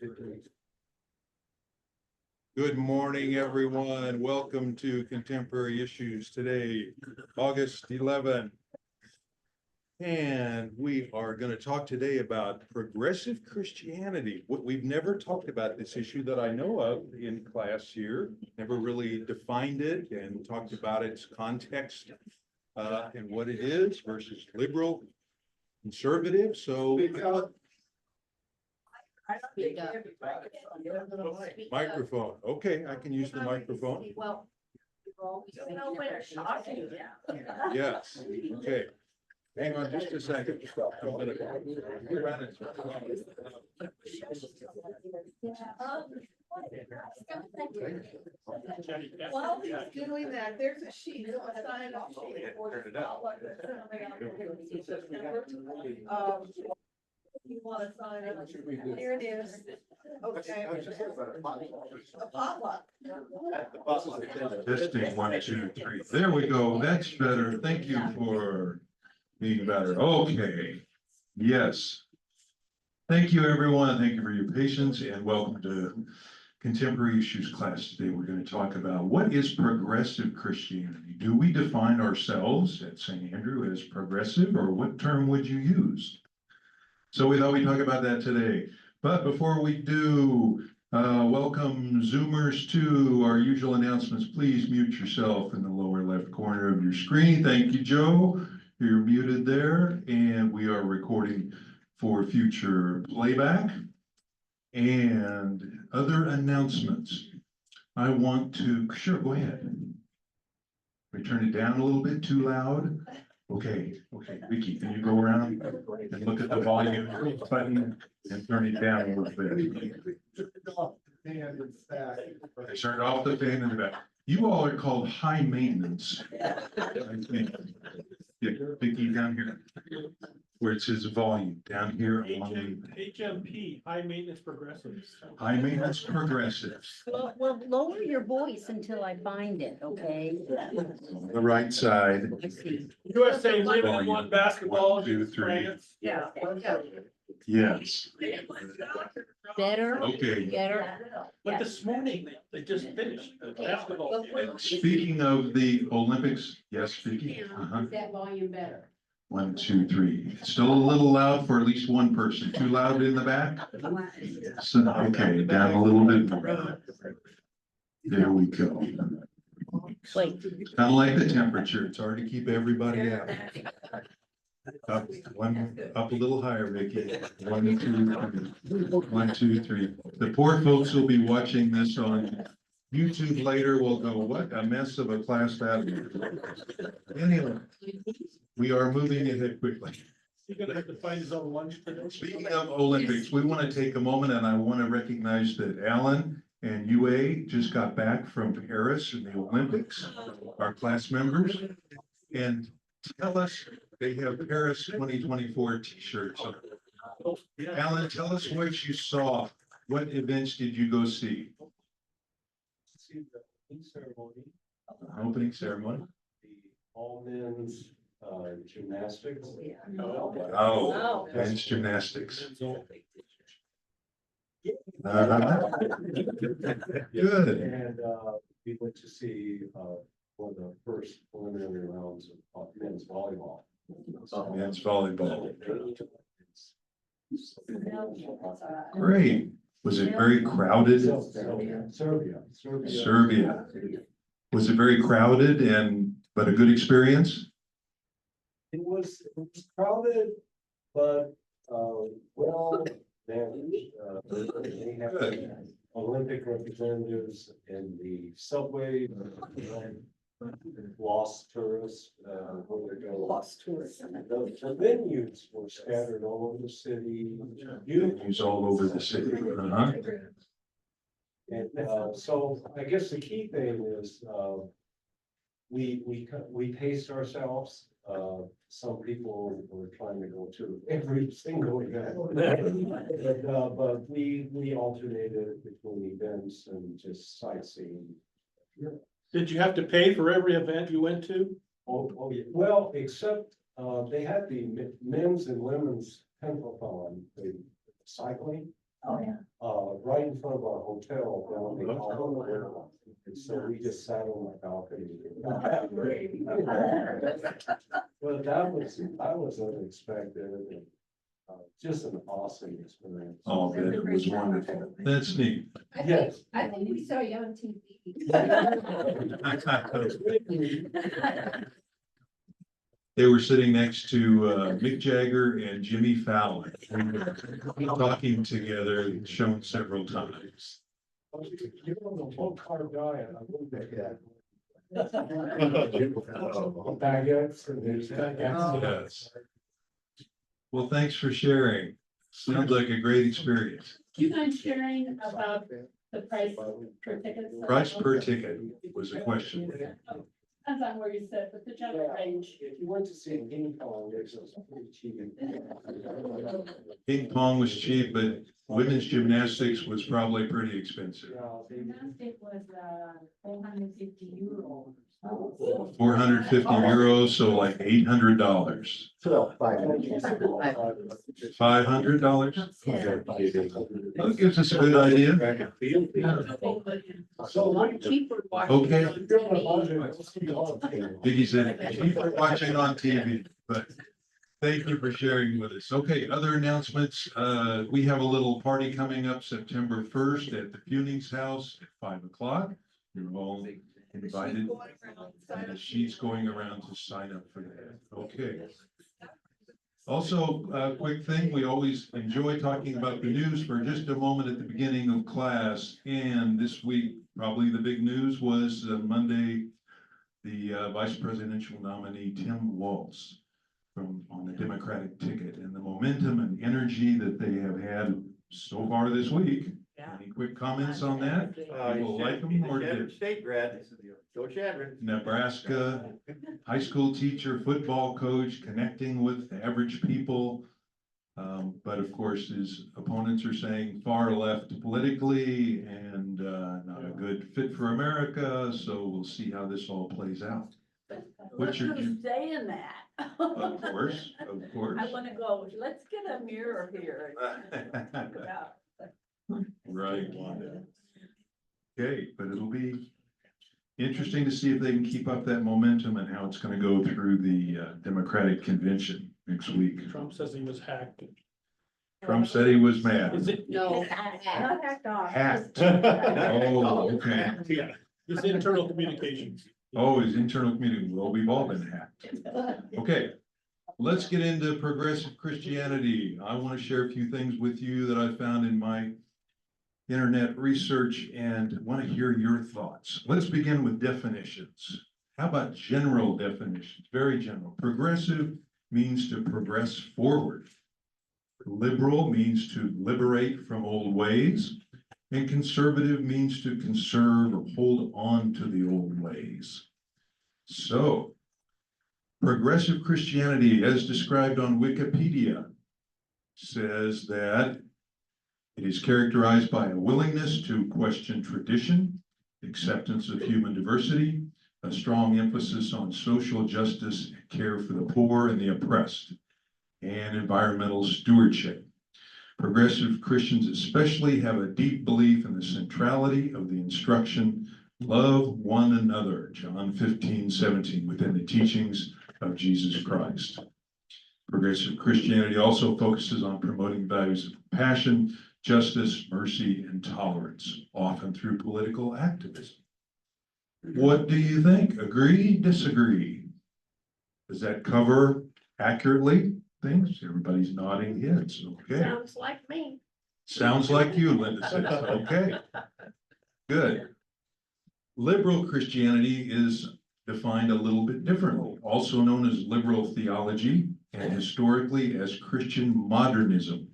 Good morning, everyone. Welcome to Contemporary Issues today, August 11. And we are going to talk today about progressive Christianity. We've never talked about this issue that I know of in class here, never really defined it and talked about its context and what it is versus liberal, conservative. So microphone. Okay, I can use the microphone. Well, Yes, okay. Hang on just a second. I'm gonna run it. While he's doing that, there's a sheet, a sign off sheet. Turn it up. You wanna sign it? Here it is. Okay. A potluck. Testing, 1, 2, 3. There we go. That's better. Thank you for being better. Okay. Yes. Thank you, everyone. Thank you for your patience and welcome to Contemporary Issues class. Today, we're going to talk about what is progressive Christianity. Do we define ourselves at St. Andrew as progressive, or what term would you use? So we thought we'd talk about that today. But before we do, welcome Zoomers to our usual announcements. Please mute yourself in the lower left corner of your screen. Thank you, Joe. You're muted there, and we are recording for future playback. And other announcements. I want to, sure, go ahead. We turn it down a little bit, too loud. Okay, Vicky, can you go around and look at the volume button and turn it down a little bit? I turned off the fan in the back. You all are called high maintenance. Yeah, Vicky, down here, where it says volume, down here. HMP, high maintenance progressives. High maintenance progressives. well, lower your voice until I find it, okay? The right side. I see. USA women won basketball 1, 2, against 3. France. Yeah. Yes. Better, Okay. better. But this morning, they just finished the basketball game. And speaking of the Olympics, yes, Vicky? Is that volume better? 1, 2, 3. It's still a little loud for at least one person. Too loud in the back? So, okay, down a little bit more. There we go. Wait. Kind of like the temperature. It's hard to keep everybody out. Up a little higher, Vicky. 1, 2, 3. 1, 2, 3. The poor folks will be watching this on YouTube later. Will go, what a mess of a class that was. Anyway, we are moving ahead quickly. You're gonna have to find his own lunch today. Speaking of Olympics, we want to take a moment and I want to recognize that Alan and UA just got back from Paris in the Olympics, our class members. And tell us, they have Paris 2024 t-shirts. Alan, tell us what you saw. What events did you go see? See the opening ceremony, Opening ceremony. the all men's gymnastics. Oh, men's gymnastics. Good. And we went to see one of the first preliminary rounds of men's volleyball. Men's volleyball. Great. Was it very crowded? Serbia. Was it very crowded but a good experience? It was crowded, but well managed. They have Olympic representatives in the subway. Lost tourists, where they go. Lost tourists. The venues were scattered all over the city. Venues all over the city. Uh-huh. And so I guess the key thing is we paced ourselves. Some people were trying to go to every single event. But we alternated between events and just sightseeing. Did you have to pay for every event you went to? Oh, yeah. Well, except they had the men's and women's pentathlon, the cycling. Oh, yeah. right in front of our hotel down the hall. And so we just sat on the balcony. But that was unexpected and just an awesome experience. Oh, that was wonderful. That's neat. Yes. I think we saw you on TV. They were sitting next to Mick Jagger and Jimmy Fallon. Talking together, shown several times. You're on the low carb diet. I wouldn't make that. Baguettes and there's baguettes. Yes. Well, thanks for sharing. Sounds like a great experience. Do you mind sharing about the price per ticket? Price per ticket was a question. Depends on where you sit, but the general range. If you went to see ping pong, it's pretty cheap. Ping pong was cheap, but women's gymnastics was probably pretty expensive. Gymnastic was 450 euros. 450 euros, so like $800. $500? That gives us a good idea. So one cheaper. Okay. Okay. Biggie said, keep watching on TV, but thank you for sharing with us. Okay, other announcements. We have a little party coming up September 1st at the Punings House at 5 o'clock. You're all invited. And she's going around to sign up for that. Okay. Also, a quick thing, we always enjoy talking about the news for just a moment at the beginning of class. And this week, probably the big news was Monday, the vice presidential nominee, Tim Walz, on the Democratic ticket, and the momentum and energy that they have had so far this week. Any quick comments on that? People like them or did? State grad, go Shadron. Nebraska high school teacher, football coach, connecting with the average people. But of course, his opponents are saying far left politically and not a good fit for America. So we'll see how this all plays out. What's your view? Stay in that. Of course, of course. I wanna go, let's get a mirror here. and talk about- Right. Okay, but it'll be interesting to see if they can keep up that momentum and how it's gonna go through the Democratic convention next week. Trump says he was hacked. Trump said he was mad. Is it? No, not hacked off. Hacked. Oh, okay. Yeah, his internal communications. Oh, his internal community. Well, we've all been hacked. Okay. Let's get into progressive Christianity. I want to share a few things with you that I found in my internet research and want to hear your thoughts. Let's begin with definitions. How about general definitions? Very general. Progressive means to progress forward. Liberal means to liberate from old ways. And conservative means to conserve or hold on to the old ways. So, progressive Christianity, as described on Wikipedia, says that it is characterized by a willingness to question tradition, acceptance of human diversity, a strong emphasis on social justice, care for the poor and the oppressed, and environmental stewardship. Progressive Christians especially have a deep belief in the centrality of the instruction, love one another, John 15:17, within the teachings of Jesus Christ. Progressive Christianity also focuses on promoting values of compassion, justice, mercy, and tolerance, often through political activism. What do you think? Agree, disagree? Does that cover accurately things? Everybody's nodding heads. Okay. Sounds like me. Sounds like you, Linda says. Okay. Good. Liberal Christianity is defined a little bit differently, also known as liberal theology and historically as Christian modernism.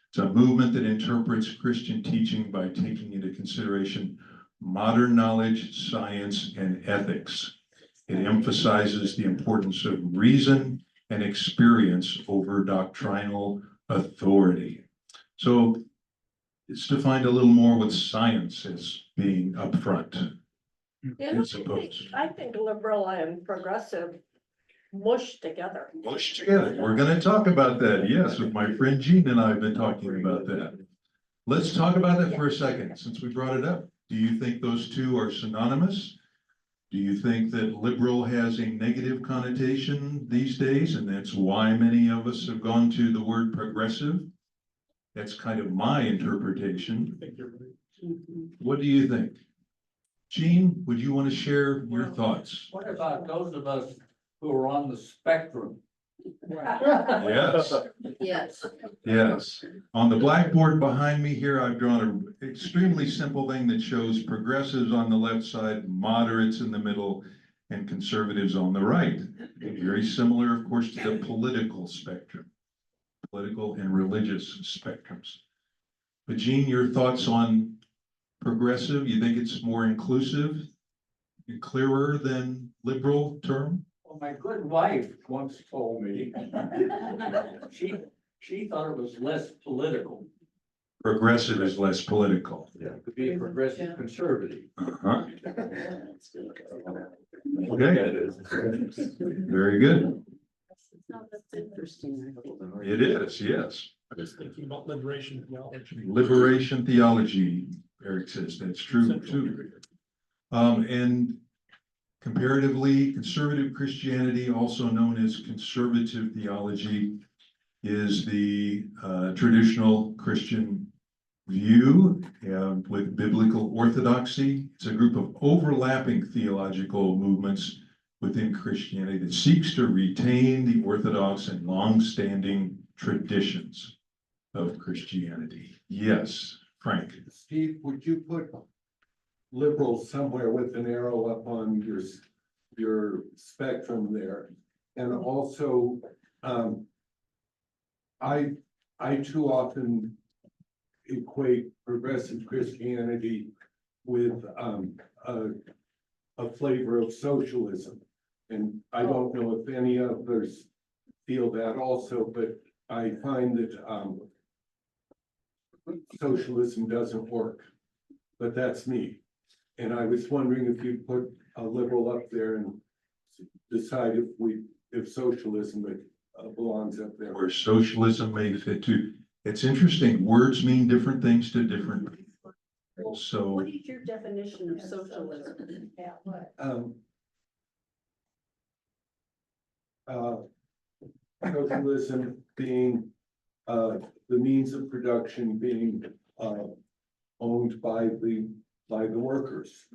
It's a movement that interprets Christian teaching by taking into consideration modern knowledge, science, and ethics. It emphasizes the importance of reason and experience over doctrinal authority. So it's defined a little more with science as being upfront. Yeah, Suppose. I think liberal and progressive mush together. Mush together. We're gonna talk about that. Yes, with my friend Gene and I have been talking about that. Let's talk about that for a second, since we brought it up. Do you think those two are synonymous? Do you think that liberal has a negative connotation these days, and that's why many of us have gone to the word progressive? That's kind of my interpretation. I think you're right. Mhm. What do you think? Gene, would you want to share your thoughts? What about those of us who are on the spectrum? Yes, Yes, yes. On the blackboard behind me here, I've drawn an extremely simple thing that shows progressives on the left side, moderates in the middle, and conservatives on the right. Very similar, of course, to the political spectrum, political and religious spectrums. But Gene, your thoughts on progressive? You think it's more inclusive and clearer than liberal term? Well, my good wife once told me, she thought it was less political Progressive is less political. to be a progressive conservative. Uh-huh. Okay, very good. that's interesting. It is, yes. I was thinking about liberation theology. Liberation theology, Eric says, that's true too. And comparatively, conservative Christianity, also known as conservative theology, is the traditional Christian view with biblical orthodoxy. It's a group of overlapping theological movements within Christianity that seeks to retain the orthodox and long-standing traditions of Christianity. Yes, Frank. Steve, would you put liberal somewhere with an arrow up on your spectrum there? And also, I too often equate progressive Christianity with a flavor of socialism. And I don't know if any others feel that also, but I find that socialism doesn't work. But that's me. And I was wondering if you'd put a liberal up there and decide if socialism belongs up there. Where socialism may fit too. It's interesting, words mean different things to different people. So What is your definition of socialism? Um, Socialism being, the means of production being, owned by the workers.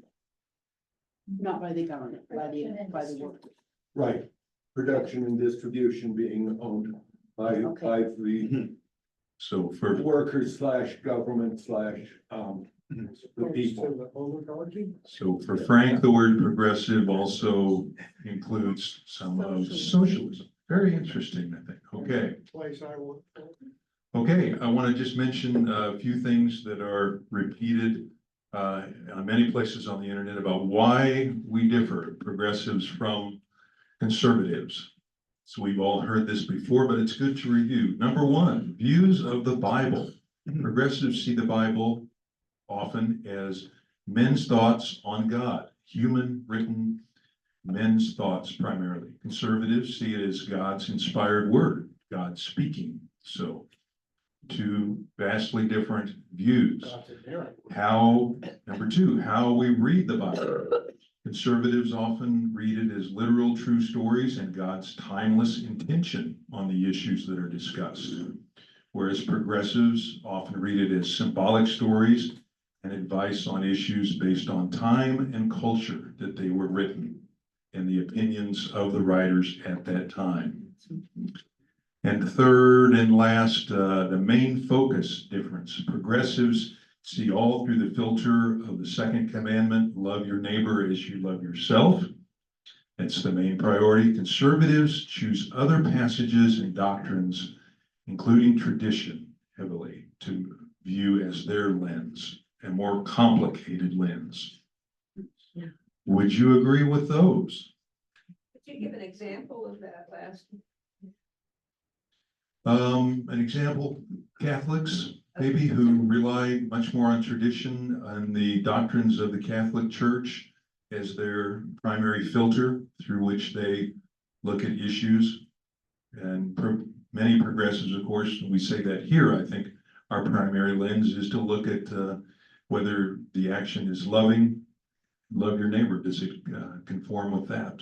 Not by the government, by the workers. Right. Production and distribution being owned by Okay. the so for workers slash government slash, the people. So for Frank, the word progressive also includes some of socialism. Very interesting, I think. Okay. Okay, I want to just mention a few things that are repeated on many places on the internet about why we differ, progressives from conservatives. So we've all heard this before, but it's good to review. Number one, views of the Bible. Progressives see the Bible often as men's thoughts on God, human written men's thoughts primarily. Conservatives see it as God's inspired word, God speaking. So two vastly different views. Number two, how we read the Bible. Conservatives often read it as literal true stories and God's timeless intention on the issues that are discussed. Whereas progressives often read it as symbolic stories and advice on issues based on time and culture that they were written and the opinions of the writers at that time. And third and last, the main focus difference. Progressives see all through the filter of the second commandment, love your neighbor as you love yourself. That's the main priority. Conservatives choose other passages and doctrines, including tradition, heavily to view as their lens, a more complicated lens. Yeah. Would you agree with those? Could you give an example of that last? An example, Catholics, maybe who rely much more on tradition and the doctrines of the Catholic Church as their primary filter through which they look at issues. And many progressives, of course, we say that here, I think, our primary lens is to look at, whether the action is loving, love your neighbor, does it, conform with that?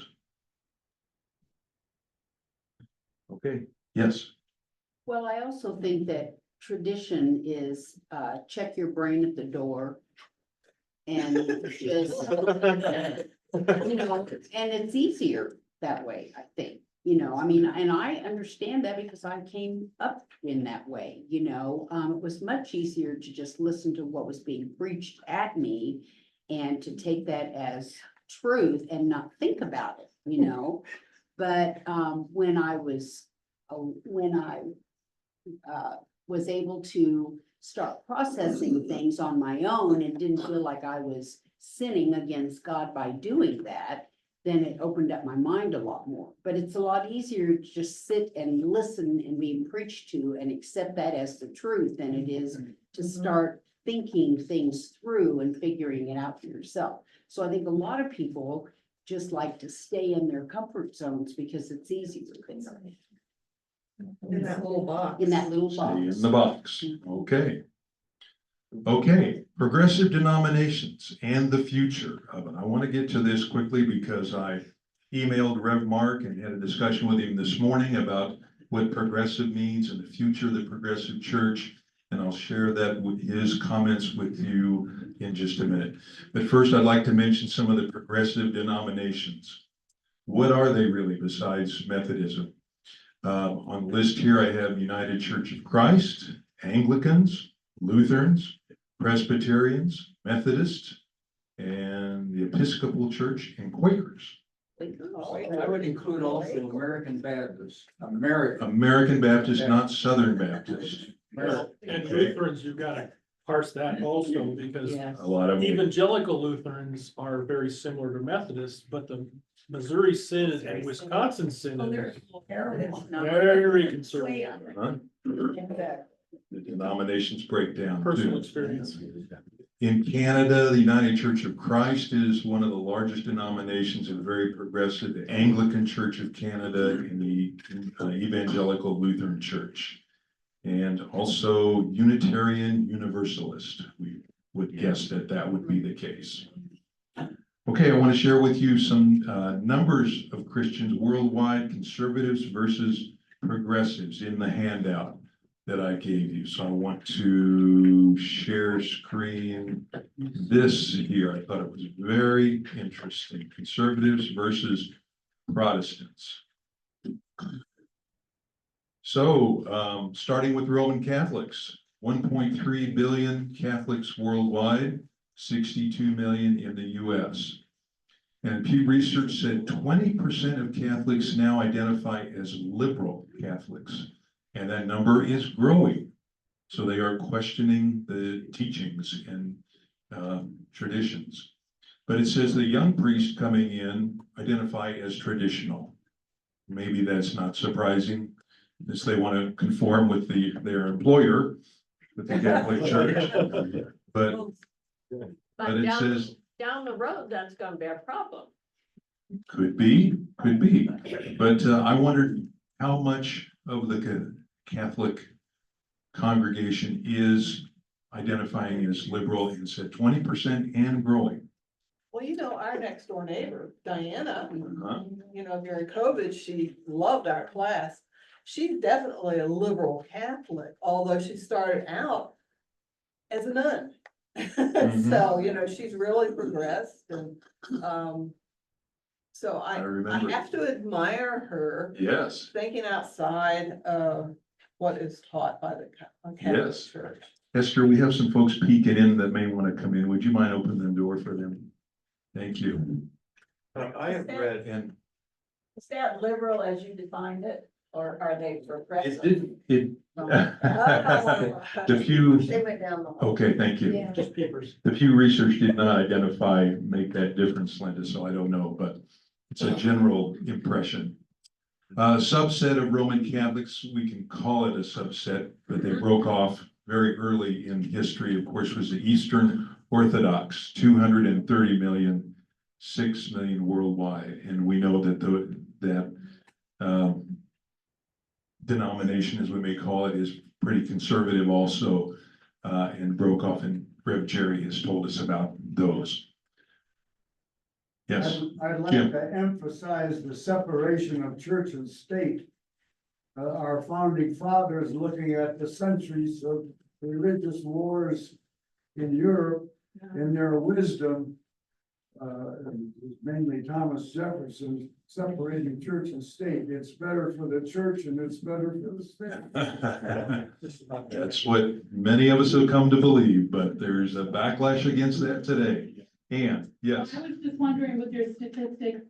Okay, yes. Well, I also think that tradition is, check your brain at the door. And just, you know, and it's easier that way, I think, you know, I mean, and I understand that because I came up in that way, you know. It was much easier to just listen to what was being preached at me and to take that as truth and not think about it, you know. But, when I was able to start processing things on my own and didn't feel like I was sinning against God by doing that, then it opened up my mind a lot more. But it's a lot easier to just sit and listen and being preached to and accept that as the truth than it is to start thinking things through and figuring it out for yourself. So I think a lot of people just like to stay in their comfort zones because it's easier In that little box. in that little Stay box. in the box, okay. Okay, progressive denominations and the future of it. I want to get to this quickly because I emailed Rev Mark and had a discussion with him this morning about what progressive means and the future of the progressive church. And I'll share that with his comments with you in just a minute. But first, I'd like to mention some of the progressive denominations. What are they really besides Methodism? On the list here, I have United Church of Christ, Anglicans, Lutherans, Presbyterians, Methodists, and the Episcopal Church and Quakers. I would include also American Baptists, American Baptist, not Southern Baptist. And Lutherans, you've got to parse that also, because Yeah. A lot of them. evangelical Lutherans are very similar to Methodists, but the Missouri Synod and Wisconsin Oh, Synod there's are a little arrow. very conservative. Huh? The denominations break down Personal too. experience. In Canada, the United Church of Christ is one of the largest denominations and very progressive. The Anglican Church of Canada and the Evangelical Lutheran Church. And also Unitarian Universalist. We would guess that that would be the case. Okay, I want to share with you some numbers of Christians worldwide, conservatives versus progressives in the handout that I gave you. So I want to share screen this here. I thought it was very interesting. Conservatives versus Protestants. So starting with Roman Catholics, 1.3 billion Catholics worldwide, 62 million in the US. And Pew Research said 20% of Catholics now identify as liberal Catholics. And that number is growing. So they are questioning the teachings and traditions. But it says the young priests coming in identify as traditional. Maybe that's not surprising, as they want to conform with their employer, with the Catholic Church. But it says, Down the road, that's gonna be a problem. could be. But I wondered how much of the Catholic congregation is identifying as liberal, and said 20% and growing. Well, you know, our next door neighbor, Diana, Uh-huh. you know, during COVID, she loved our class. She's definitely a liberal Catholic, although she started out as a nun. So, you know, she's really progressed and, so I I remember. have to admire her Yes, thinking outside of what is taught by the Catholic Yes. Church. Esther, we have some folks peeking in that may want to come in. Would you mind opening the door for them? Thank you. I have read, And Is that liberal as you defined it, or are they it progressive? didn't, it. Oh. The Pew, They went down the hole. okay, thank you. Yeah. Just papers. The Pew Research did not identify, make that difference, Linda, so I don't know, but it's a general impression. Subset of Roman Catholics, we can call it a subset, but they broke off very early in history, of course, was the Eastern Orthodox, 230 million, 6 million worldwide. And we know that that denomination, as we may call it, is pretty conservative also. and broke off, and Rev Jerry has told us about those. Yes, I'd like Jim. to emphasize the separation of church and state. Our founding fathers, looking at the centuries of religious wars in Europe, in their wisdom, mainly Thomas Jefferson, separating church and state. It's better for the church and it's better for the state. That's what many of us have come to believe, but there's a backlash against that today. And, yes, I was just wondering with your statistics,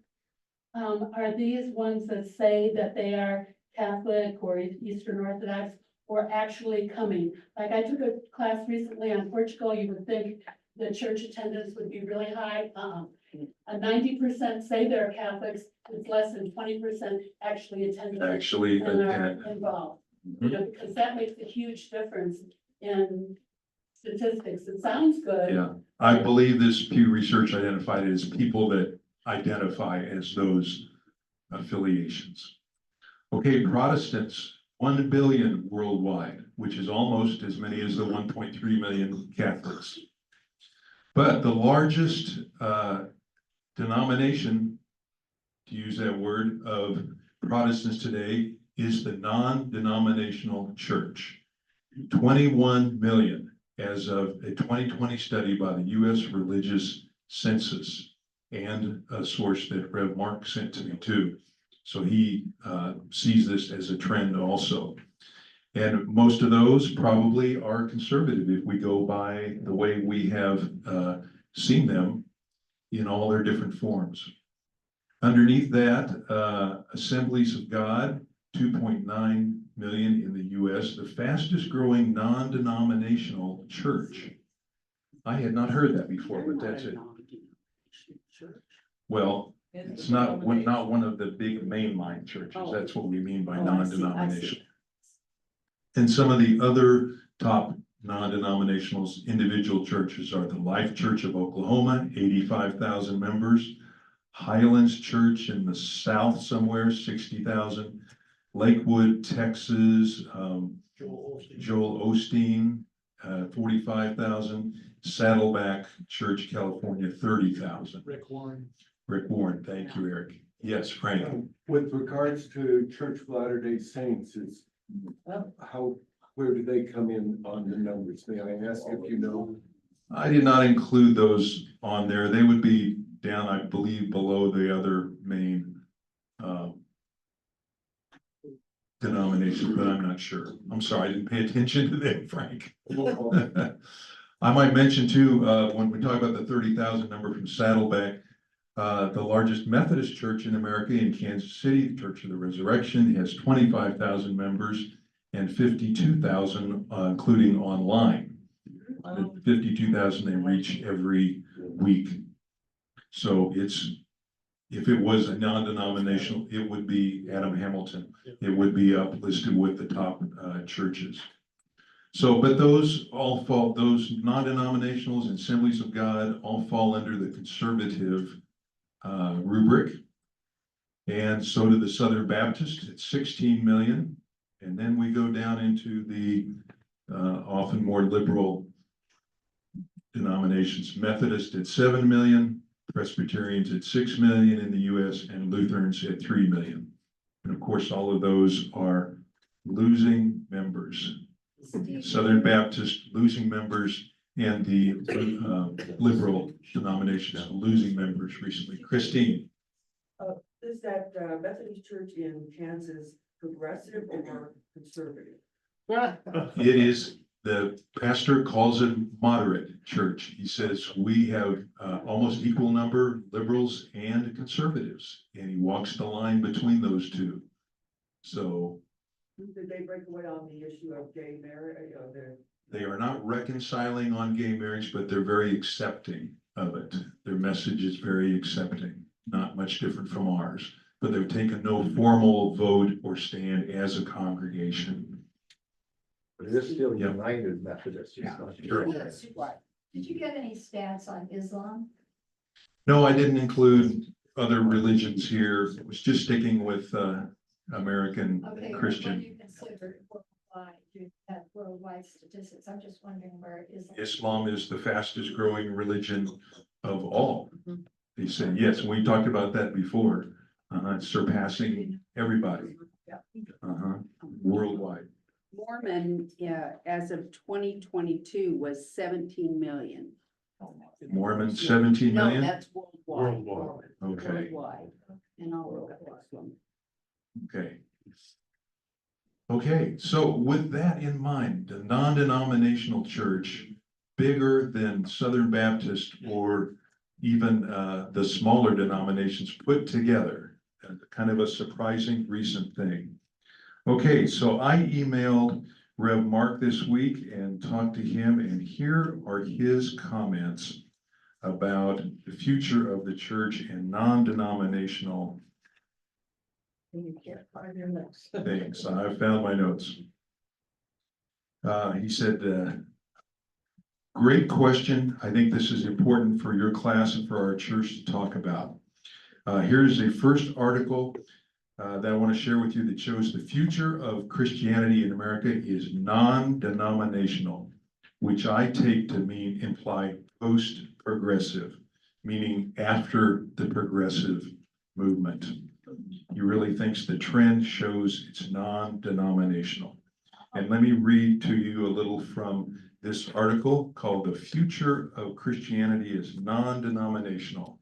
are these ones that say that they are Catholic or Eastern Orthodox or actually coming? Like I took a class recently on Portugal, you would think the church attendance would be really high. 90% say they're Catholics, it's less than 20% actually attend actually, and are involved. You Mhm. know, because that makes a huge difference in statistics. It sounds good. yeah, I believe this Pew Research identified it as people that identify as those affiliations. Okay, Protestants, 1 billion worldwide, which is almost as many as the 1.3 million Catholics. But the largest denomination, to use that word, of Protestants today is the non-denominational church. 21 million as of a 2020 study by the U.S. Religious Census, and a source that Rev Mark sent to me too. So he sees this as a trend also. And most of those probably are conservative if we go by the way we have seen them in all their different forms. Underneath that, Assemblies of God, 2.9 million in the US, the fastest growing non-denominational church. I had not heard that before, but that's it. Well, it's not one of the big mainline churches. Oh. That's what we mean by Oh, I see, I see. non-denominational. And some of the other top non-denominationals, individual churches are the Life Church of Oklahoma, 85,000 members. Highlands Church in the south somewhere, 60,000. Lakewood, Texas, Joel Osteen, 45,000. Saddleback Church, California, 30,000. Rick Warren. Rick Warren, thank you, Eric. Yes, Frank. With regards to Church of Latter-day Saints, is where do they come in on the numbers? May I ask if you know? I did not include those on there. They would be down, I believe, below the other main denominations, but I'm not sure. I'm sorry, I didn't pay attention to that, Frank. I might mention too, when we talk about the 30,000 number from Saddleback, the largest Methodist church in America in Kansas City, the Church of the Resurrection, has 25,000 members and 52,000, including online. 52,000 they reach every week. So if it was a non-denominational, it would be Adam Hamilton. It would be up listed with the top churches. So, but those all fall, those non-denominationals and Assemblies of God all fall under the conservative rubric. And so do the Southern Baptist at 16 million. And then we go down into the often more liberal denominations, Methodist at 7 million, Presbyterians at 6 million in the US, and Lutherans at 3 million. And of course, all of those are losing members. Southern Baptist losing members, and the liberal denominations losing members recently. Christine. Is that Methodist Church in Kansas progressive or conservative? It is, the pastor calls it moderate church. He says we have almost equal number liberals and conservatives, and he walks the line between those two. So Did they break away on the issue of gay marriage? they are not reconciling on gay marriage, but they're very accepting of it. Their message is very accepting, not much different from ours, but they've taken no formal vote or stand as a congregation. But it is still Yeah. United Methodist. It's not Sure. Yes, right. Did you get any stats on Islam? No, I didn't include other religions here. It was just sticking with American Okay, what Christian. do you consider worldwide, you have worldwide statistics, I'm just wondering where it is. Islam is the fastest growing religion of all. Mhm. He said, yes, we talked about that before, surpassing everybody. Yeah. Worldwide. Mormon, yeah, as of 2022 was 17 million. Mormon 17 No, million? that's worldwide. Worldwide. Okay, Worldwide, and I'll look at this one. okay. Okay, so with that in mind, the non-denominational church, bigger than Southern Baptist or even the smaller denominations put together, kind of a surprising recent thing. Okay, so I emailed Rev Mark this week and talked to him, and here are his comments about the future of the church and non-denominational You can't find your notes. things. I found my notes. He said, great question. I think this is important for your class and for our church to talk about. Here's a first article that I want to share with you that shows the future of Christianity in America is non-denominational, which I take to imply post-progressive, meaning after the progressive movement. He really thinks the trend shows it's non-denominational. And let me read to you a little from this article called "The Future of Christianity is Non-Denominational"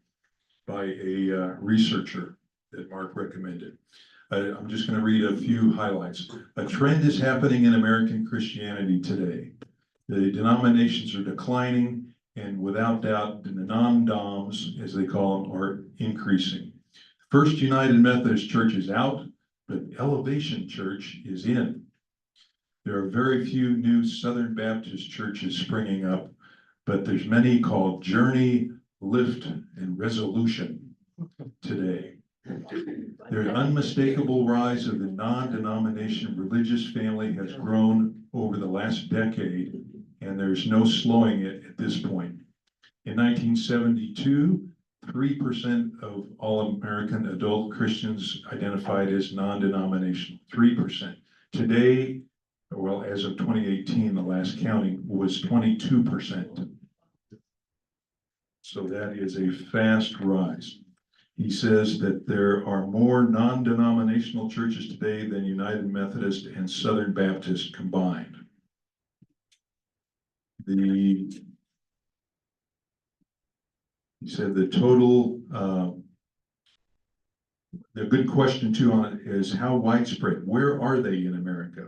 by a researcher that Mark recommended. I'm just going to read a few highlights. A trend is happening in American Christianity today. The denominations are declining, and without doubt, the non-doms, as they call them, are increasing. First United Methodist Church is out, but Elevation Church is in. There are very few new Southern Baptist churches springing up, but there's many called Journey, Lift, and Resolution today. Their unmistakable rise of the non-denomination religious family has grown over the last decade, and there's no slowing it at this point. In 1972, 3% of all American adult Christians identified as non-denominational, 3%. Today, well, as of 2018, the last counting was 22%. So that is a fast rise. He says that there are more non-denominational churches today than United Methodist and Southern Baptist combined. He said the total, the good question too on it is how widespread, where are they in America?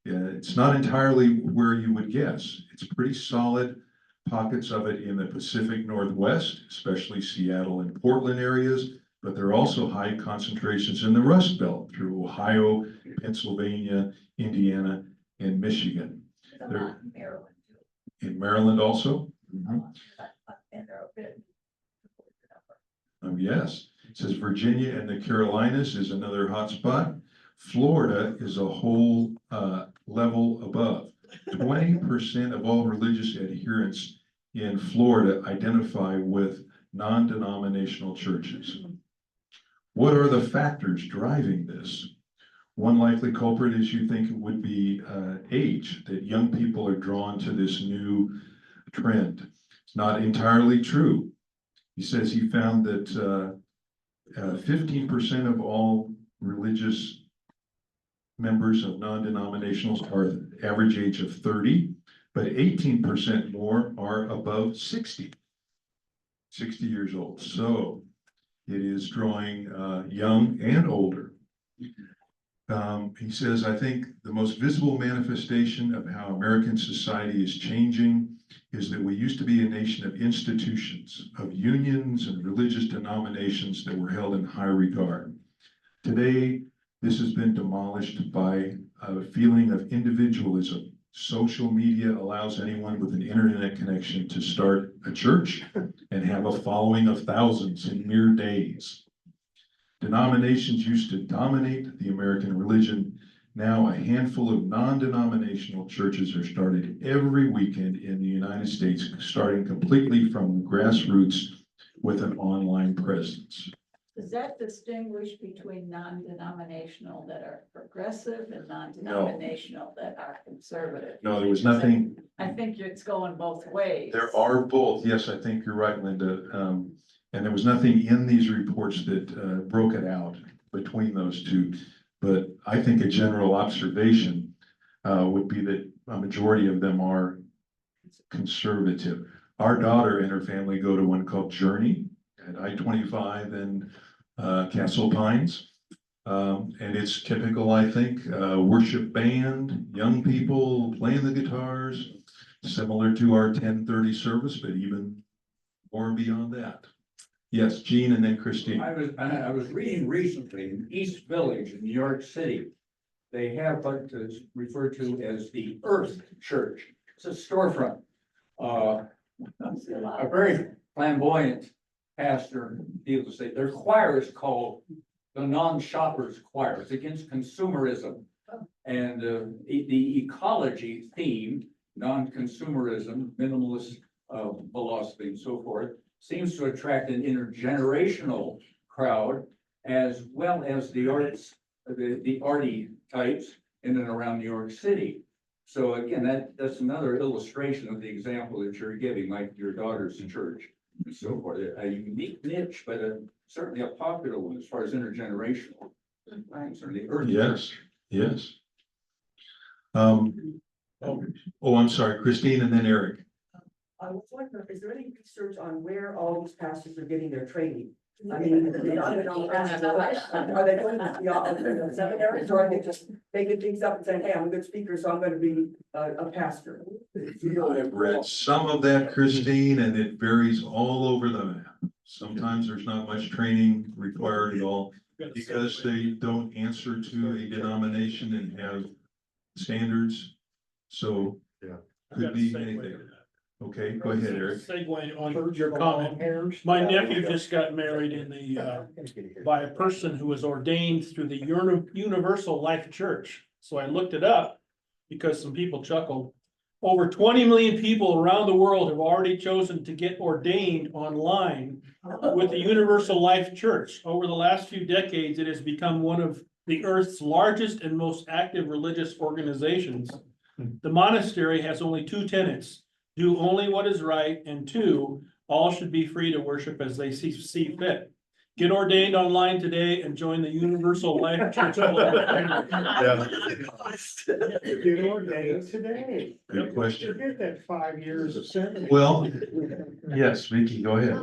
It's not entirely where you would guess. It's pretty solid pockets of it in the Pacific Northwest, especially Seattle and Portland areas, but there are also high concentrations in the Rust Belt through Ohio, Pennsylvania, Indiana, and Michigan. They're in Maryland also. Yes, it says Virginia and the Carolinas is another hotspot. Florida is a whole level above. 20% of all religious adherents in Florida identify with non-denominational churches. What are the factors driving this? One likely culprit is you think it would be age, that young people are drawn to this new trend. It's not entirely true. He says he found that 15% of all religious members of non-denominationals are average age of 30, but 18% more are above 60 years old. So it is drawing young and older. He says, I think the most visible manifestation of how American society is changing is that we used to be a nation of institutions, of unions and religious denominations that were held in high regard. Today, this has been demolished by a feeling of individualism. Social media allows anyone with an internet connection to start a church and have a following of thousands in mere days. Denominations used to dominate the American religion. Now a handful of non-denominational churches are started every weekend in the United States, starting completely from grassroots with an online presence. Does that distinguish between non-denominational that are progressive and non-denominational that are conservative? No, there was nothing, I think it's going both ways. there are both. Yes, I think you're right, Linda. And there was nothing in these reports that broke it out between those two. But I think a general observation would be that a majority of them are conservative. Our daughter and her family go to one called Journey at I-25 and Castle Pines. And it's typical, I think, worship band, young people playing the guitars, similar to our 10:30 service, but even more beyond that. Yes, Gene and then Christine. I was reading recently in East Village in New York City. They have what is referred to as the Earth Church. It's a storefront. A very flamboyant pastor, people say, their choir is called the Non-Shoppers Choir. It's against consumerism. And the ecology theme, non-consumerism, minimalist philosophy and so forth, seems to attract an intergenerational crowd as well as the arts, the arty types in and around New York City. So again, that's another illustration of the example that you're giving, like your daughter's church and so forth. A unique niche, but certainly a popular one as far as intergenerational. Certainly earth. Yes, yes. Oh, I'm sorry, Christine and then Eric. I was wondering, is there any research on where all these pastors are getting their training? I mean, are they going to the seminaries, or are they just making things up and saying, hey, I'm a good speaker, so I'm gonna be a pastor? I've read some of that, Christine, and it varies all over the map. Sometimes there's not much training required at all because they don't answer to a denomination and have standards. So could be anything. Okay, go ahead, Eric. Segue on your comment. My nephew just got married in by a person who was ordained through the Universal Life Church. So I looked it up because some people chuckled. Over 20 million people around the world have already chosen to get ordained online with the Universal Life Church. Over the last few decades, it has become one of the Earth's largest and most active religious organizations. The monastery has only two tenets: do only what is right, and two, all should be free to worship as they see fit. Get ordained online today and join the Universal Life Church. Get ordained today. Good question. Forget that 5 years of sin. Well, yes, Vicky, go ahead.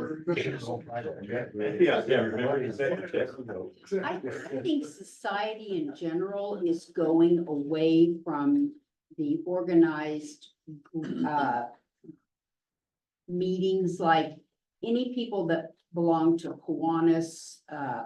I think society in general is going away from the organized meetings, like any people that belong to Kiwanis,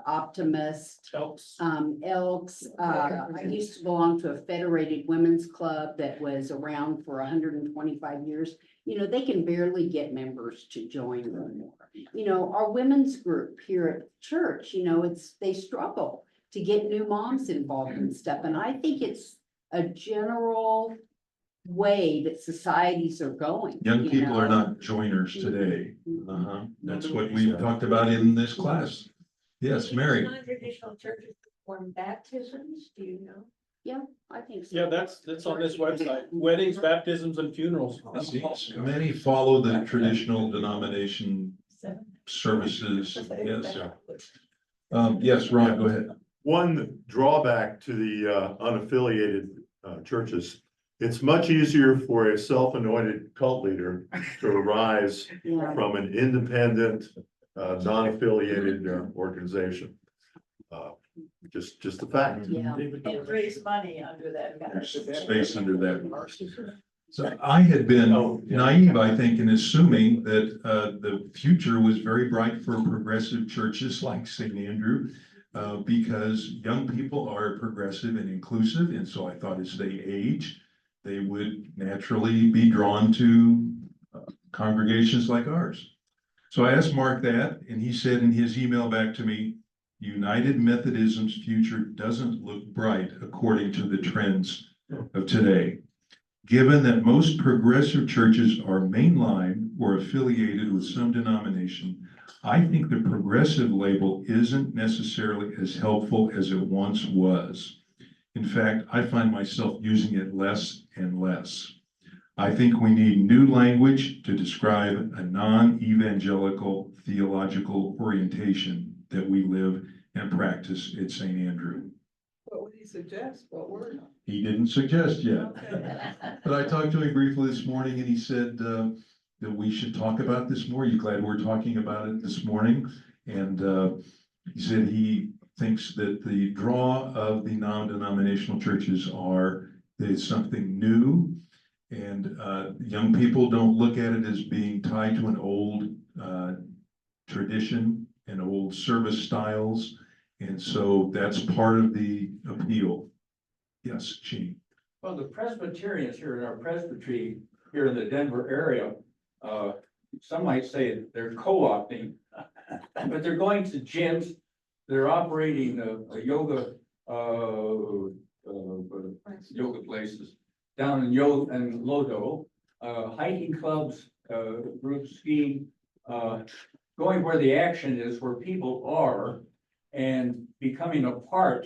Optimist, Elks. Elks. I used to belong to a federated women's club that was around for 125 years. You know, they can barely get members to join anymore. You know, our women's group here at church, you know, they struggle to get new moms involved and stuff. And I think it's a general way that societies are going. Young you people are know? not joiners today. That's what we talked about in this class. Yes, Mary. Non-traditional churches perform baptisms, do you know? I think so. Yeah, that's on this website. Weddings, baptisms, and funerals. Many follow the traditional denomination services. Yes. Yes, Ron, go ahead. One drawback to the unaffiliated churches, it's much easier for a self-anointed cult leader to arise Yeah. from an independent, non-affiliated organization. Just a fact. Yeah. And raise money under that. There's space under that. So I had been naive, I think, in assuming that the future was very bright for progressive churches like St. Andrew, because young people are progressive and inclusive, and so I thought as they age, they would naturally be drawn to congregations like ours. So I asked Mark that, and he said in his email back to me, United Methodism's future doesn't look bright according to the trends of today. Given that most progressive churches are mainline or affiliated with some denomination, I think the progressive label isn't necessarily as helpful as it once was. In fact, I find myself using it less and less. I think we need new language to describe a non-evangelical theological orientation that we live and practice at St. Andrew. What would you suggest? What word? He didn't suggest yet, Okay. but I talked to him briefly this morning and he said that we should talk about this more. You glad we're talking about it this morning? And he said he thinks that the draw of the non-denominational churches are that it's something new. And young people don't look at it as being tied to an old tradition and old service styles. And so that's part of the appeal. Yes, Gene. Well, the Presbyterians here in our presbytery, here in the Denver area, some might say they're co-opting, but they're going to gyms, they're operating a yoga, yoga places down in and Lodo, hiking clubs, group skiing, going where the action is, where people are, and becoming a part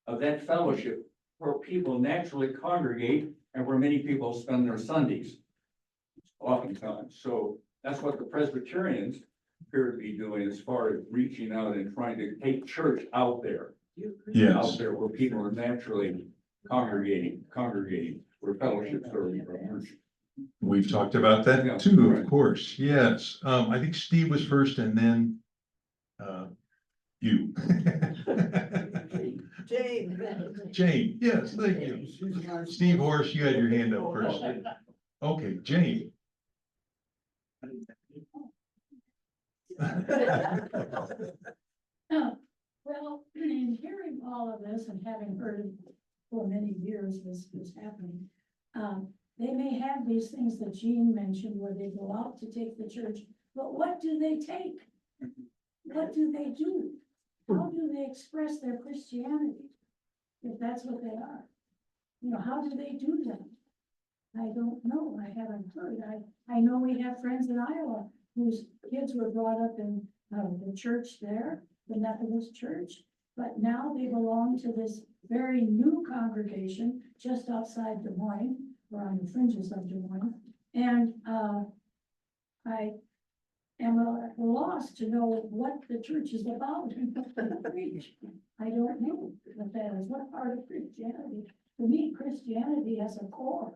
of that fellowship where people naturally congregate and where many people spend their Sundays oftentimes. So that's what the Presbyterians appear to be doing as far as reaching out and trying to take church out there. Yes. Out there where people are naturally congregating, where fellowships are. We've talked about Yeah, that too, right. of course. Yes. I think Steve was first and then you. Jane. Jane, yes, thank you. Steve Horse, you had your hand up first. Okay, Jane. Well, in hearing all of this and having heard it for many years, this was happening. They may have these things that Jean mentioned where they go out to take the church, but what do they take? What do they do? How do they express their Christianity? If that's what they are. You know, how do they do that? I don't know. I haven't heard. I know we have friends in Iowa whose kids were brought up in the church there, the Methodist Church, but now they belong to this very new congregation just outside Des Moines, or on the fringes of Des Moines. And I am at a loss to know what the church is about and what they preach. I don't know what that is. What part of Christianity? For me, Christianity has a core.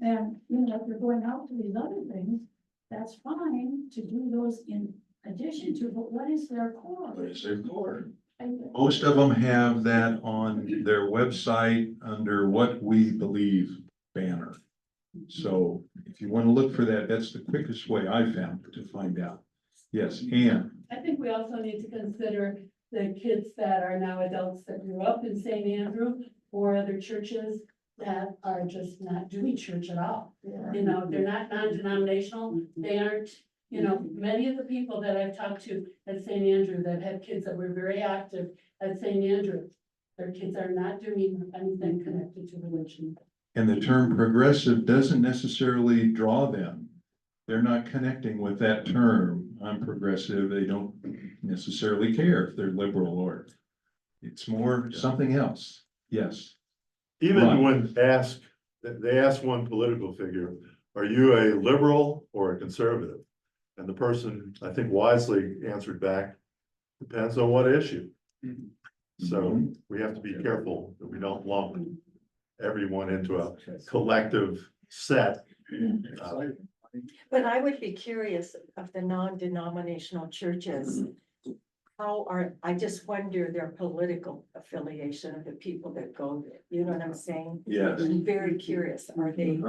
And, you know, if you're going out to these other things, that's fine to do those in addition to, but what is their core? What is their core? I- Most of them have that on their website under What We Believe banner. So if you want to look for that, that's the quickest way I found to find out. Yes, Ann. I think we also need to consider the kids that are now adults that grew up in St. Andrew or other churches that are just not doing church at all. You know, they're not non-denominational, they aren't, you know, many of the people that I've talked to at St. Andrew that had kids that were very active at St. Andrew, their kids are not doing anything connected to religion. And the term progressive doesn't necessarily draw them. They're not connecting with that term. I'm progressive. They don't necessarily care if they're liberal or it's more something else. Yes. Even Right. when asked, they ask one political figure, are you a liberal or a conservative? And the person, I think wisely answered back, depends on what issue. So we have to be careful that we don't lump everyone into a collective set. But I would be curious of the non-denominational churches. I just wonder their political affiliation of the people that go there. You know what I'm saying? Yes. I'm very curious. Are they,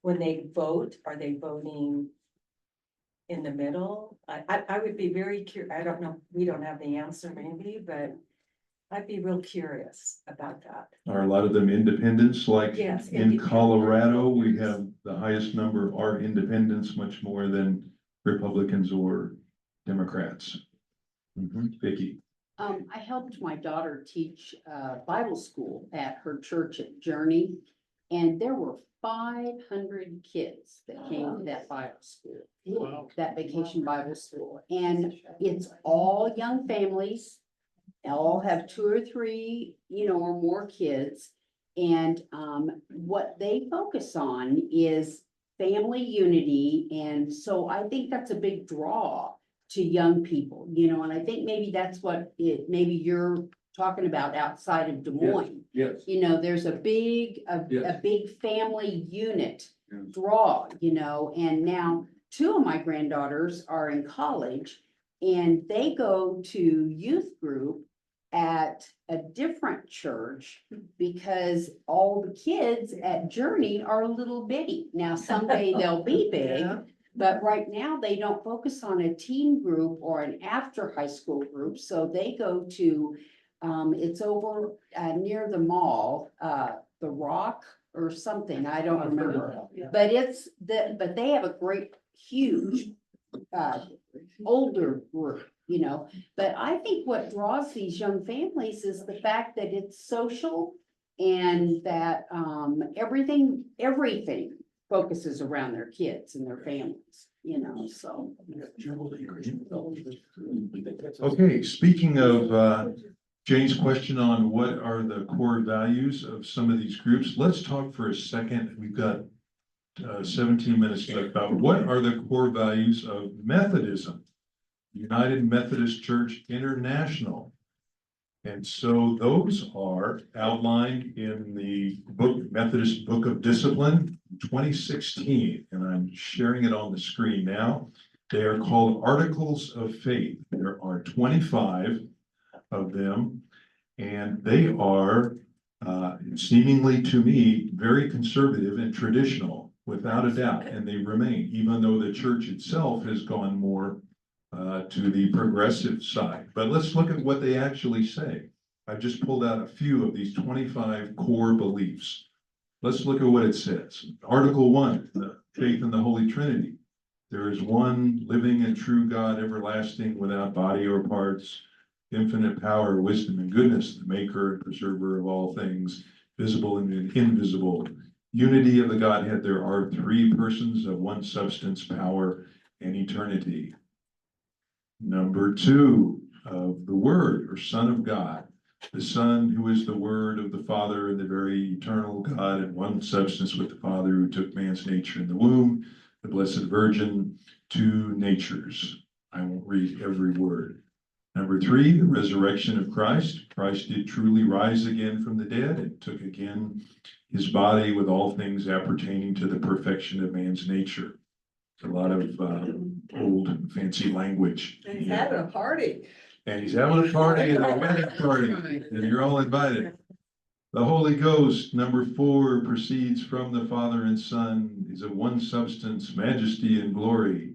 when they vote, are they voting in the middle? I would be very curious. I don't know. We don't have the answer maybe, but I'd be real curious about that. Are a lot of them independents, like Yes, in independent. Colorado, we have the highest number are independents, much more than Republicans or Democrats. Vicky. I helped my daughter teach Bible school at her church at Journey. And there were 500 kids that came to that Bible school, Wow. that vacation Bible school. And it's all young families. All have 2 or 3, or more kids. And what they focus on is family unity. And so I think that's a big draw to young people, and I think maybe that's what maybe you're talking about outside of Des Moines. Yes. There's a big Yes. family unit Yeah. draw, and now 2 of my granddaughters are in college and they go to youth group at a different church because all the kids at Journey are little bitty. Now someday they'll be big, Yeah. but right now they don't focus on a teen group or an after high school group. So they go to, it's over near the mall, the Rock or something. I don't remember. But but they have a great, huge, older group, But I think what draws these young families is the fact that it's social and that, everything focuses around their kids and their families, so. Okay, speaking of, Jane's question on what are the core values of some of these groups, let's talk for a second. We've got 17 minutes left about what are the core values of Methodism, United Methodist Church International. And so those are outlined in the Methodist Book of Discipline, 2016, and I'm sharing it on the screen now. They are called Articles of Faith. There are 25 of them, and they are seemingly to me very conservative and traditional, without a doubt, and they remain, even though the church itself has gone more to the progressive side. But let's look at what they actually say. I've just pulled out a few of these 25 core beliefs. Let's look at what it says. Article 1, the faith in the Holy Trinity. There is one living and true God, everlasting, without body or parts, infinite power, wisdom, and goodness, the maker and preserver of all things, visible and invisible. Unity of the Godhead. There are 3 persons of one substance, power, and eternity. Number 2, of the Word or Son of God, the Son who is the Word of the Father and the very eternal God and one substance with the Father, who took man's nature in the womb, the Blessed Virgin, 2 natures. I won't read every word. Number 3, the resurrection of Christ. Christ did truly rise again from the dead and took again his body with all things appertaining to the perfection of man's nature. A lot of old fancy language. And he's having a party. And he's having a party, and a wedding party, and you're all invited. The Holy Ghost, number 4, proceeds from the Father and Son, is of one substance, majesty and glory.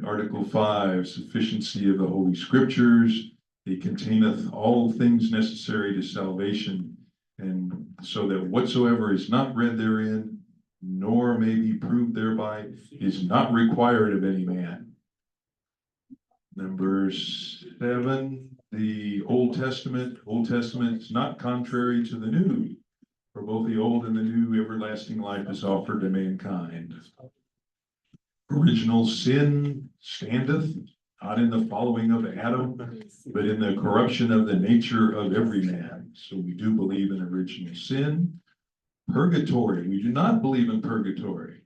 Article 5, sufficiency of the Holy Scriptures. It containeth all things necessary to salvation, and so that whatsoever is not read therein, nor may be proved thereby, is not required of any man. Number 7, the Old Testament. Old Testament is not contrary to the New, for both the old and the new everlasting life is offered to mankind. Original sin standeth, not in the following of Adam, but in the corruption of the nature of every man. So we do believe in original sin. Purgatory, we do not believe in purgatory.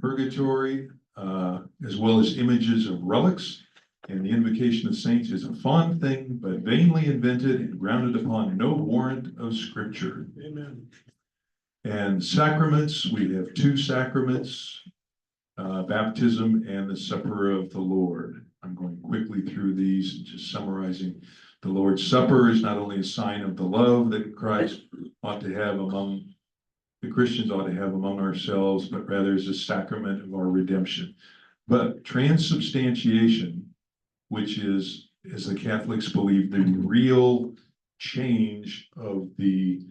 Purgatory, as well as images of relics, and the invocation of saints is a fond thing, but vainly invented and grounded upon no warrant of Scripture. Amen. And sacraments, we have 2 sacraments, baptism and the supper of the Lord. I'm going quickly through these, just summarizing. The Lord's Supper is not only a sign of the love that Christ ought to have among the Christians ought to have among ourselves, but rather is a sacrament of our redemption. But transubstantiation, which is, as the Catholics believe, the real change of the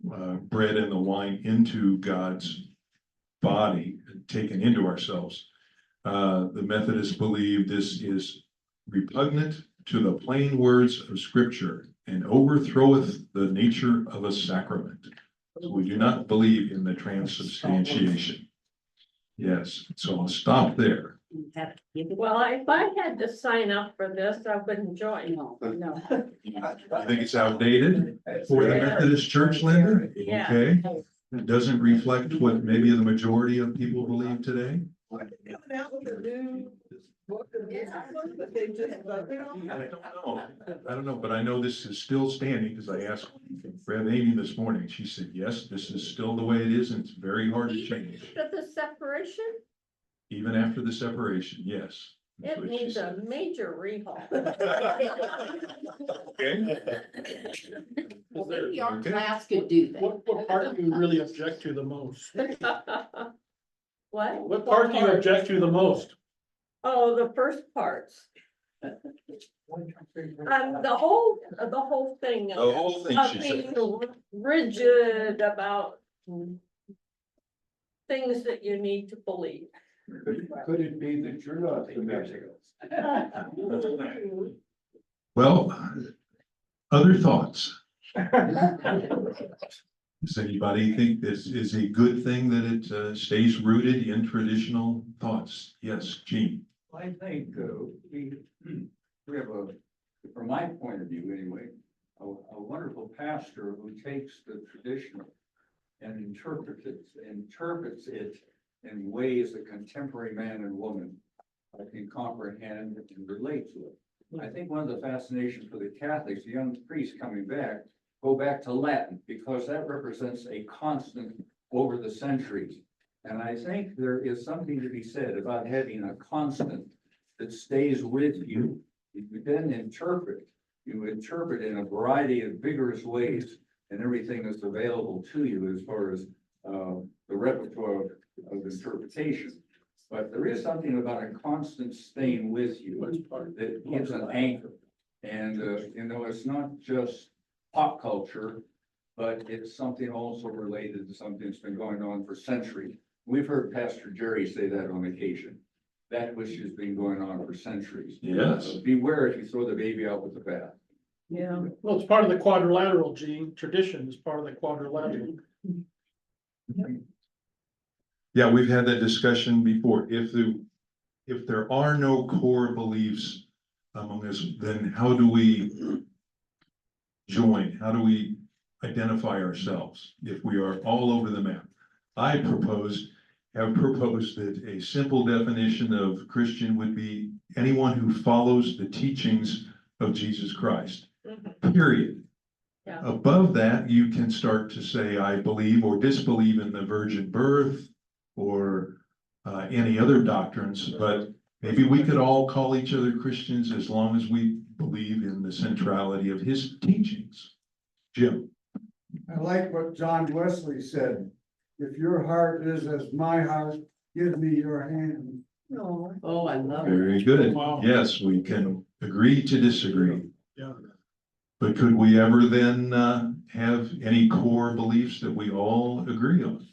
bread and the wine into God's body, taken into ourselves. The Methodists believe this is repugnant to the plain words of Scripture and overthroweth the nature of a sacrament. So we do not believe in the transubstantiation. Yes, so I'll stop there. Well, if I had to sign up for this, I wouldn't join. No. No. I think it's outdated for the Methodist Church, Linda? Yeah. Okay, it doesn't reflect what maybe the majority of people believe today? Coming out with a new book of but they just voted on I it. don't know. I don't know, but I know this is still standing because I asked Rev Amy this morning. She said, yes, this is still the way it is and it's very hard to change. After the separation, Even after the separation, yes. That's it what she needs said. a major rehaul. Okay. Well, maybe our Okay. class could do that. What part do you really object to the most? What? What part do you object to the most? Oh, the first parts. The whole thing. The whole thing, Of she being said. rigid about things that you need to believe. Could it be that you're not in Mexico? Well, other thoughts? Does anybody think this is a good thing that it stays rooted in traditional thoughts? Yes, Gene. I think, we have from my point of view anyway, a wonderful pastor who takes the traditional and interprets it in ways that contemporary man and woman can comprehend and relate to it. I think one of the fascinations for the Catholics, the young priests coming back, go back to Latin, because that represents a constant over the centuries. And I think there is something to be said about having a constant that stays with you. You then interpret in a variety of vigorous ways, and everything that's available to you as far as the repertoire of interpretation. But there is something about a constant staying with you that gives an anchor. And, it's not just pop culture, but it's something also related to something that's been going on for centuries. We've heard Pastor Jerry say that on occasion. That which has been going on for centuries. Yes. Beware if you throw the baby out with the bath. Yeah. Well, it's part of the quadrilateral, Gene. Tradition is part of the quadrilateral. Yeah, we've had that discussion before. If there are no core beliefs among us, then how do we join? How do we identify ourselves if we are all over the map? I have proposed that a simple definition of Christian would be anyone who follows the teachings of Jesus Christ, period. Yeah. Above that, you can start to say, I believe or disbelieve in the virgin birth or any other doctrines, but maybe we could all call each other Christians as long as we believe in the centrality of his teachings. Jim. I like what John Wesley said. If your heart is as my heart, give me your hand. Oh, I love it. Very good. Wow. Yes, we can agree to disagree. Yeah. But could we ever then have any core beliefs that we all agree on?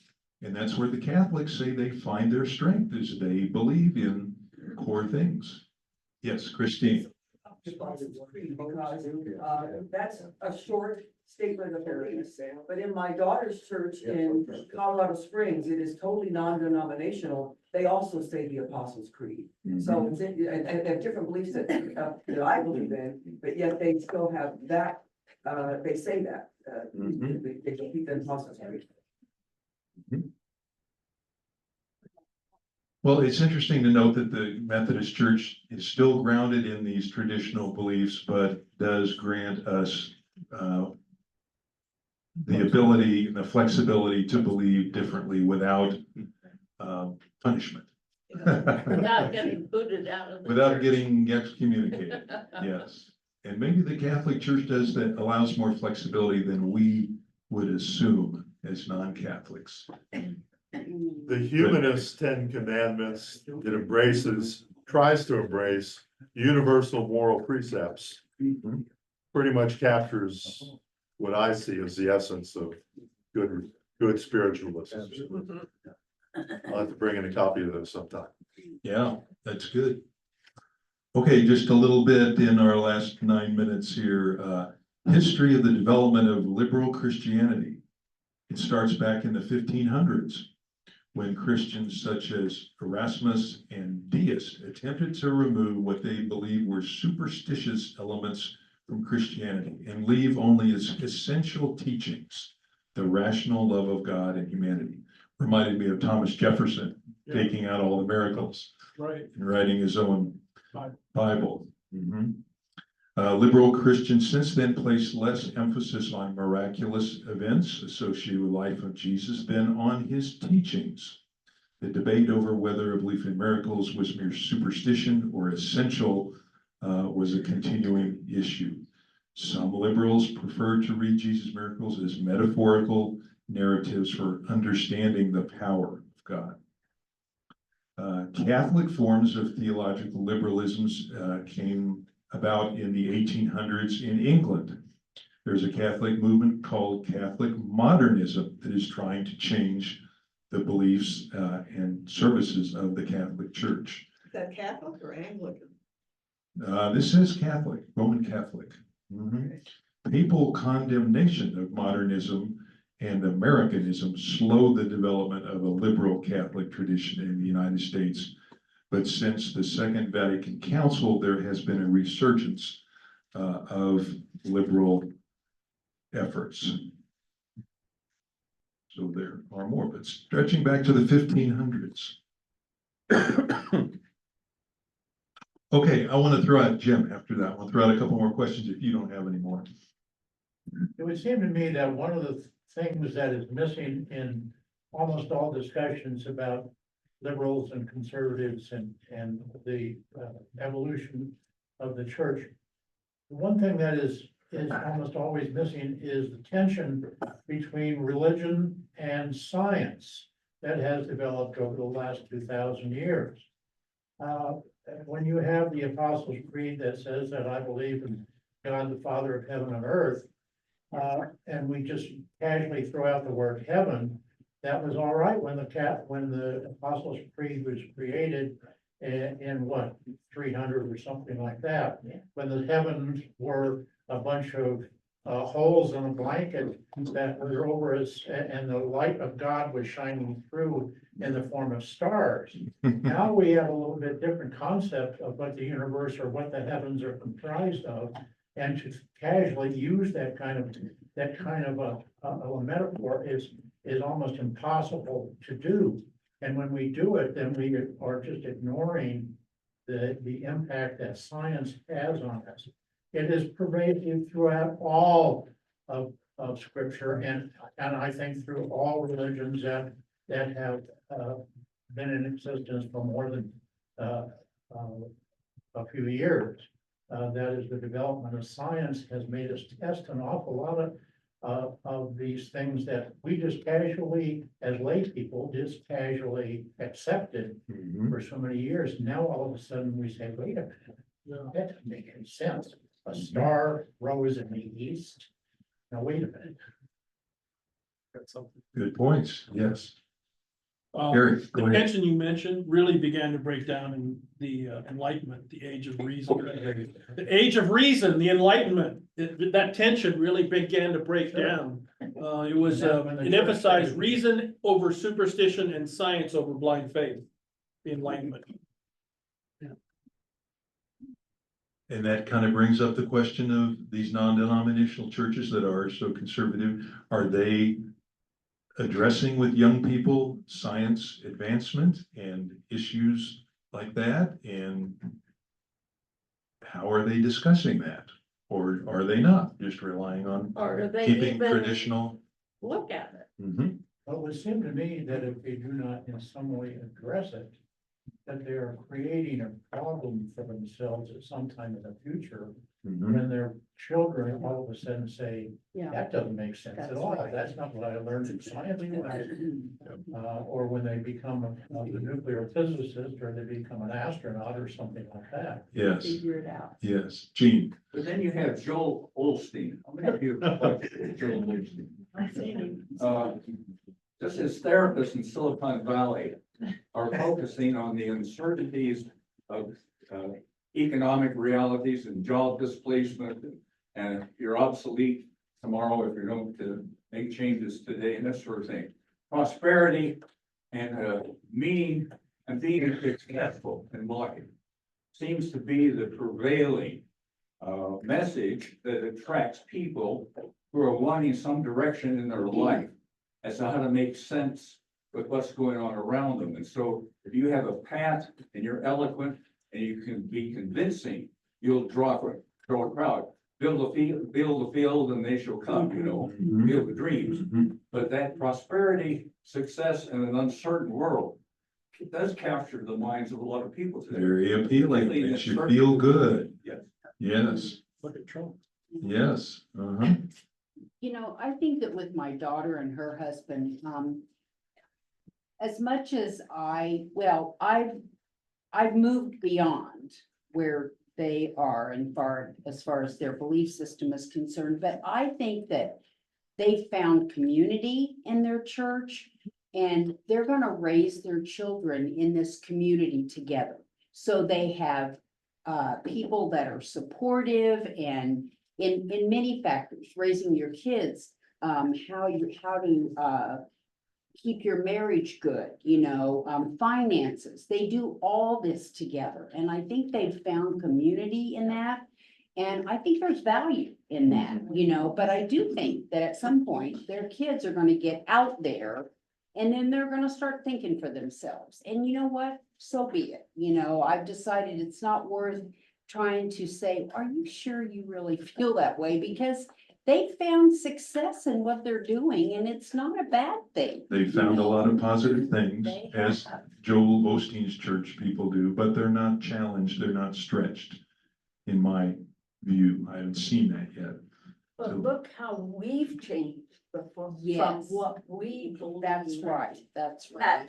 And that's where the Catholics say they find their strength, is they believe in core things. Yes, Christine. Because, that's a short statement of belief, but in my daughter's church in Colorado Springs, it is totally non-denominational. They also say the Apostles' Creed. So it's, and they have different beliefs that I believe in, but yet they still have that, they say that, they keep the Apostles' Creed. Well, it's interesting to note that the Methodist Church is still grounded in these traditional beliefs, but does grant us the ability and the flexibility to believe differently without punishment. Without getting booted out of the Without church. getting excommunicated, yes. And maybe the Catholic Church does that, allows more flexibility than we would assume as non-Catholics. The humanist Ten Commandments that tries to embrace universal moral precepts, pretty much captures what I see as the essence of good spiritualism. I'll have to bring in a copy of those sometime. Yeah, that's good. Okay, just a little bit in our last 9 minutes here. History of the development of liberal Christianity. It starts back in the 1500s, when Christians such as Erasmus and Deist attempted to remove what they believed were superstitious elements from Christianity and leave only its essential teachings, the rational love of God and humanity. Reminded me of Thomas Jefferson taking out all the miracles Right. and writing his own Bible. Liberal Christians since then placed less emphasis on miraculous events associated with the life of Jesus than on his teachings. The debate over whether a belief in miracles was mere superstition or essential was a continuing issue. Some liberals preferred to read Jesus' miracles as metaphorical narratives for understanding the power of God. Catholic forms of theological liberalisms came about in the 1800s in England. There's a Catholic movement called Catholic modernism that is trying to change the beliefs and services of the Catholic Church. Is that Catholic or Anglican? This is Catholic, Roman Catholic. Papal condemnation of modernism and Americanism slowed the development of a liberal Catholic tradition in the United States. But since the Second Vatican Council, there has been a resurgence of liberal efforts. So there are more, but stretching back to the 1500s. Okay, I want to throw out Jim after that. I want to throw out a couple more questions if you don't have any more. It would seem to me that one of the things that is missing in almost all discussions about liberals and conservatives and the evolution of the church. One thing that is almost always missing is the tension between religion and science that has developed over the last 2,000 years. When you have the Apostles' Creed that says that I believe in God, the Father of heaven and earth, and we just casually throw out the word heaven, that was all right when the Apostles' Creed was created in what, 300 or something like that. When the heavens were a bunch of holes in a blanket that were over us, and the light of God was shining through in the form of stars. Now we have a little bit different concept of what the universe or what the heavens are comprised of. And to casually use that kind of a metaphor is almost impossible to do. And when we do it, then we are just ignoring the impact that science has on us. It is pervasive throughout all of scripture and I think through all religions that have been in existence for more than a few years. That is, the development of science has made us test an awful lot of these things that we just casually, as lay people, just casually accepted for so many years. Now all of a sudden we say, wait a minute, that doesn't make any sense. A star rose in the east. Now, wait a minute. Good points, yes. The Eric, go ahead. tension you mentioned really began to break down in the Enlightenment, the Age of Reason. The Age of Reason, the Enlightenment, that tension really began to break down. It was, it emphasized reason over superstition and science over blind faith, the Enlightenment. And that kind of brings up the question of these non-denominational churches that are so conservative. Are they addressing with young people science advancement and issues like that? And how are they discussing that? Or are they not just relying on Or do they keeping even traditional? look at it? Well, it would seem to me that if they do not in some way address it, that they are creating a problem for themselves at some time in the future, when their children all of a sudden say, Yeah. that doesn't make sense at That's all. right. That's not what I learned in science class. Or when they become a nuclear physicist, or they become an astronaut or something like that. Yes, Figure it out. yes. Gene, But then you have Joel Osteen. I'm gonna give you a question, Joel Osteen. I see him. Just as therapists in Silicon Valley are focusing on the uncertainties of economic realities and job displacement, and you're obsolete tomorrow if you don't make changes today and that sort of thing. Prosperity and meaning and being successful in life seems to be the prevailing message that attracts people who are wanting some direction in their life as to how to make sense with what's going on around them. And so if you have a path and you're eloquent and you can be convincing, you'll draw a crowd. Build a field and they shall come, you know, build the dreams. Mhm. But that prosperity, success in an uncertain world, it does capture the minds of a lot of people today. Very appealing, makes you feel good. Yes. Yes, Look at Trump. yes, uh-huh. You know, I think that with my daughter and her husband, as much as I've moved beyond where they are as far as their belief system is concerned, but I think that they found community in their church and they're gonna raise their children in this community together. So they have people that are supportive and in many factors, raising your kids, how to keep your marriage good, finances. They do all this together. And I think they've found community in that. And I think there's value in that, but I do think that at some point their kids are gonna get out there and then they're gonna start thinking for themselves. And you know what? So be it. I've decided it's not worth trying to say, are you sure you really feel that way? Because they found success in what they're doing and it's not a bad thing. They found a lot of positive things, They as have. Joel Osteen's church people do, but they're not challenged, they're not stretched. In my view, I haven't seen that yet. But look how we've changed from Yes. what we believe. That's right, that's right.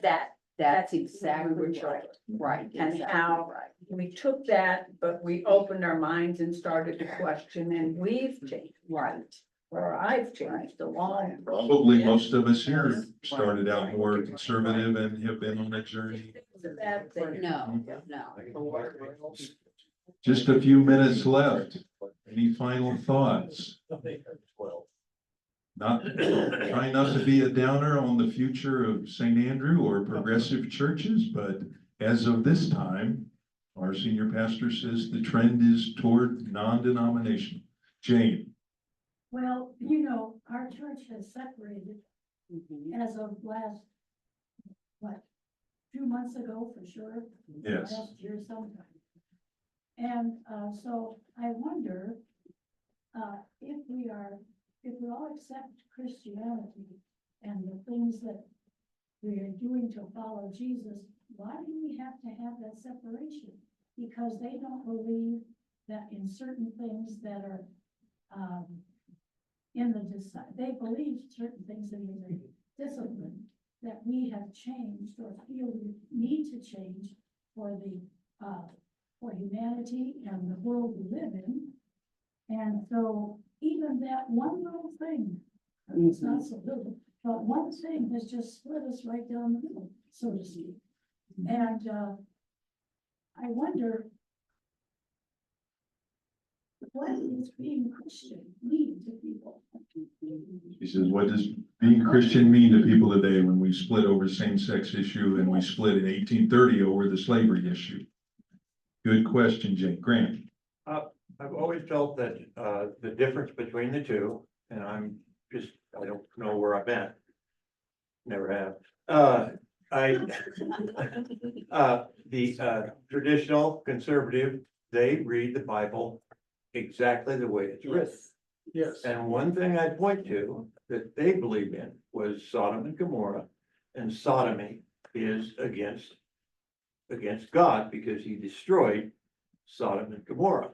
That's exactly when we were right, right. And exactly how right. we took that, but we opened our minds and started to question, and we've changed, Right, or I've changed along. Probably most of us here started out more conservative and have been on a journey. It's a bad thing. no, no. Just a few minutes left. Any final thoughts? Try not to be a downer on the future of St. Andrew or progressive churches, but as of this time, our senior pastor says the trend is toward non-denominational. Jane, Well, our church has separated Mhm. as of last, 2 months ago for sure. Yes. Last year sometime. And, so I wonder, if we all accept Christianity and the things that we are doing to follow Jesus, why do we have to have that separation? Because they don't believe that in certain things that are, they believe certain things in the discipline that we have changed or feel we need to change for for humanity and the world we live in. And so even that one little thing, it's not so little, but one thing has just split us right down the middle, so to speak. And I wonder, what does being Christian mean to people? he says, what does being Christian mean to people today when we split over same-sex issue and we split in 1830 over the slavery issue? Good question, Jane. Grant. I've always felt that, the difference between the two, and I don't know where I've been. Never have. The traditional conservative, they read the Bible exactly the way it's written. Yes. And one thing I'd point to that they believe in was Sodom and Gomorrah, and sodomy is against God because he destroyed Sodom and Gomorrah.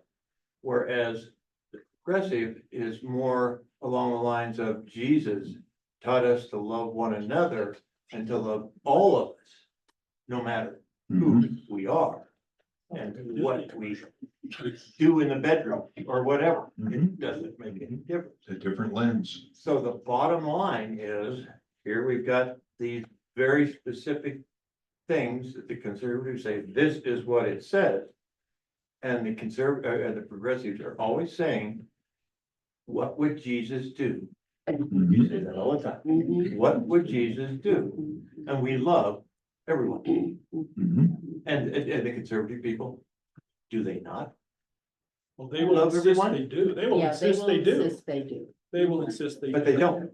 Whereas the progressive is more along the lines of Jesus taught us to love one another and to love all of us, no matter who we are and what we do in the bedroom or whatever. It doesn't make any difference. A different lens. So the bottom line is, here we've got these very specific things that the conservatives say, this is what it says. And the progressives are always saying, what would Jesus do? Mhm. Say that all the time. Mhm. What would Jesus do? And we love everyone. Mhm. And the conservative people, do they not? Well, they will Love insist everyone? they do. They will Yeah, they insist will they do. insist they do. They will insist they. But they don't.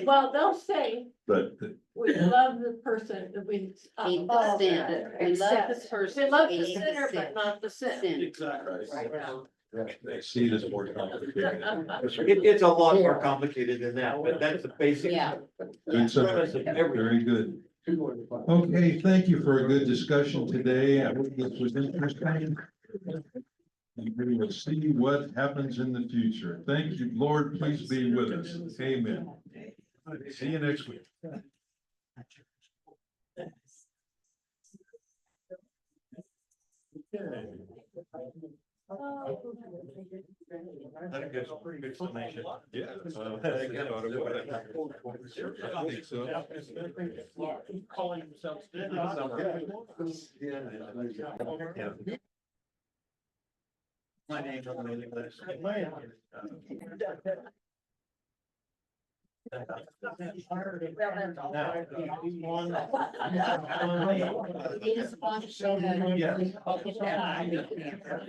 Well, they'll say, But we love the person, that we. Hate the sin. We love the person. We love the hate sinner, sin. but not the sin. Sin. Exactly. they see it as more complicated. It's a lot more complicated than that, but that's the basic. Yeah. Good summary. premise of everything. Very good. Okay, thank you for a good discussion today. I hope this was interesting. And we will see what happens in the future. Thank you, Lord, please be with us. Amen. See you next week. I think that's a pretty good summation. Yeah. I think so. Calling themselves. My name's on the mailing list. It is sponsored. Yeah.